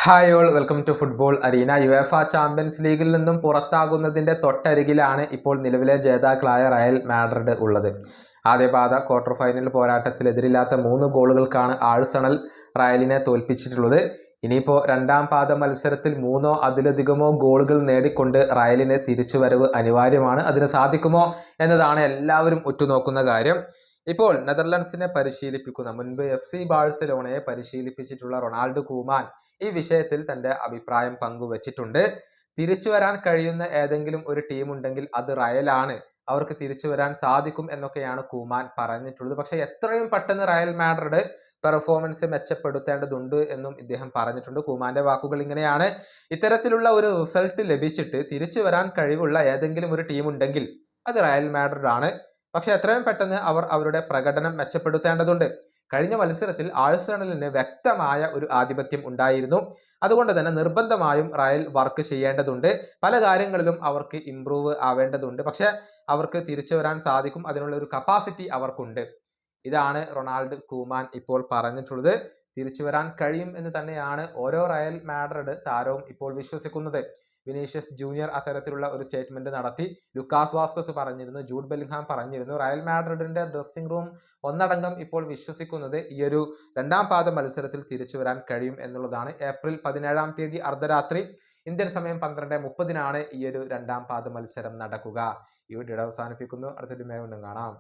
Hi all, welcome to football arena. UEFA champions ലീഗിൽ നിന്നും പുറത്താകുന്നതിന്റെ തൊട്ടരികിലാണ് ഇപ്പോൾ നിലവിലെ ജേതാക്കളായ റയൽ മാഡ്രിഡ് ഉള്ളത്. ആദ്യ പാദ ക്വാർട്ടർ ഫൈനൽ പോരാട്ടത്തിൽ എതിരില്ലാത്ത 3 ഗോളുകൾക്കാണ് ആഴ്സണൽ റയലിനെ തോൽപ്പിച്ചിട്ടുള്ളത്. ഇനിയിപ്പോൾ രണ്ടാം പാദ മത്സരത്തിൽ 3 അതിലധികമോ ഗോളുകൾ നേടിക്കൊണ്ട് റയലിന് തിരിച്ചുവരവ് അനിവാര്യമാണ്. അതിന് സാധിക്കുമോ എന്നതാണ് എല്ലാവരും ഉറ്റുനോക്കുന്ന കാര്യം. ഇപ്പോൾ നെതർലൻഡ്സിനെ പരിശീലിപ്പിക്കുന്ന, മുൻപ് FC ബാഴ്സലോണയെ പരിശീലിപ്പിച്ചിട്ടുള്ള റൊണാൾഡ് കൂമാൻ ഈ വിഷയത്തിൽ തന്റെ അഭിപ്രായം പങ്കുവച്ചിട്ടുണ്ട്. തിരിച്ചു വരാൻ കഴിയുന്ന ഏതെങ്കിലും ഒരു ടീം ഉണ്ടെങ്കിൽ അത് റയലാണ്. അവർക്ക് തിരിച്ചു വരാൻ സാധിക്കും എന്നൊക്കെയാണ് കൂമാൻ പറഞ്ഞിട്ടുള്ളത്. പക്ഷെ എത്രയും പെട്ടെന്ന് റയൽ മാഡ്രിഡ് പെർഫോമൻസ് മെച്ചപ്പെടുത്തേണ്ടതുണ്ട് എന്നും ഇദ്ദേഹം പറഞ്ഞിട്ടുണ്ട്. കൂമാന്റെ വാക്കുകൾ ഇങ്ങനെയാണ്: ഇത്തരത്തിലുള്ള ഒരു റിസൾട്ട് ലഭിച്ചിട്ട് തിരിച്ചു വരാൻ കഴിവുള്ള ഏതെങ്കിലും ഒരു ടീം ഉണ്ടെങ്കിൽ അത് റയൽ മാഡ്രിഡ് ആണ്. പക്ഷെ എത്രയും പെട്ടെന്ന് അവർ അവരുടെ പ്രകടനം മെച്ചപ്പെടുത്തേണ്ടതുണ്ട്. കഴിഞ്ഞ മത്സരത്തിൽ ആഴ്സണലിന് വ്യക്തമായ ഒരു ആധിപത്യം ഉണ്ടായിരുന്നു. അതുകൊണ്ട് തന്നെ നിർബന്ധമായും റയൽ വർക്ക് ചെയ്യേണ്ടതുണ്ട്. പല കാര്യങ്ങളിലും അവർക്ക് ഇംപ്രൂവ് ആവേണ്ടതുണ്ട്. പക്ഷെ അവർക്ക് തിരിച്ചു വരാൻ സാധിക്കും. അതിനുള്ള ഒരു കപ്പാസിറ്റി അവർക്കുണ്ട്. ഇതാണ് റൊണാൾഡ് കൂമാൻ ഇപ്പോൾ പറഞ്ഞിട്ടുള്ളത്. തിരിച്ചു വരാൻ കഴിയും എന്ന് തന്നെയാണ് ഓരോ റയൽ മാഡ്രിഡ് താരവും ഇപ്പോൾ വിശ്വസിക്കുന്നത്. വിനീഷ്യസ് ജൂനിയർ അത്തരത്തിലുള്ള ഒരു സ്റ്റേറ്റ്മെന്റ് നടത്തി. ലുക്കാസ് വാസ്കസ് പറഞ്ഞിരുന്നു, ജൂഡ് ബെല്ലിംഗ്ഹാം പറഞ്ഞിരുന്നു. റയൽ മാഡ്രിഡിന്റെ ഡ്രസ്സിംഗ് റൂം ഒന്നടങ്കം ഇപ്പോൾ വിശ്വസിക്കുന്നത് ഈ ഒരു രണ്ടാം പാദ മത്സരത്തിൽ തിരിച്ചു വരാൻ കഴിയും എന്നുള്ളതാണ്. ഏപ്രിൽ 17-ാം തീയതി അർദ്ധരാത്രി ഇന്ത്യൻ സമയം 12:30 ഈ ഒരു രണ്ടാം പാദ മത്സരം നടക്കുക. ഈ വീഡിയോ അവസാനിപ്പിക്കുന്നു. അടുത്ത വീഡിയോയുമായി വീണ്ടും കാണാം.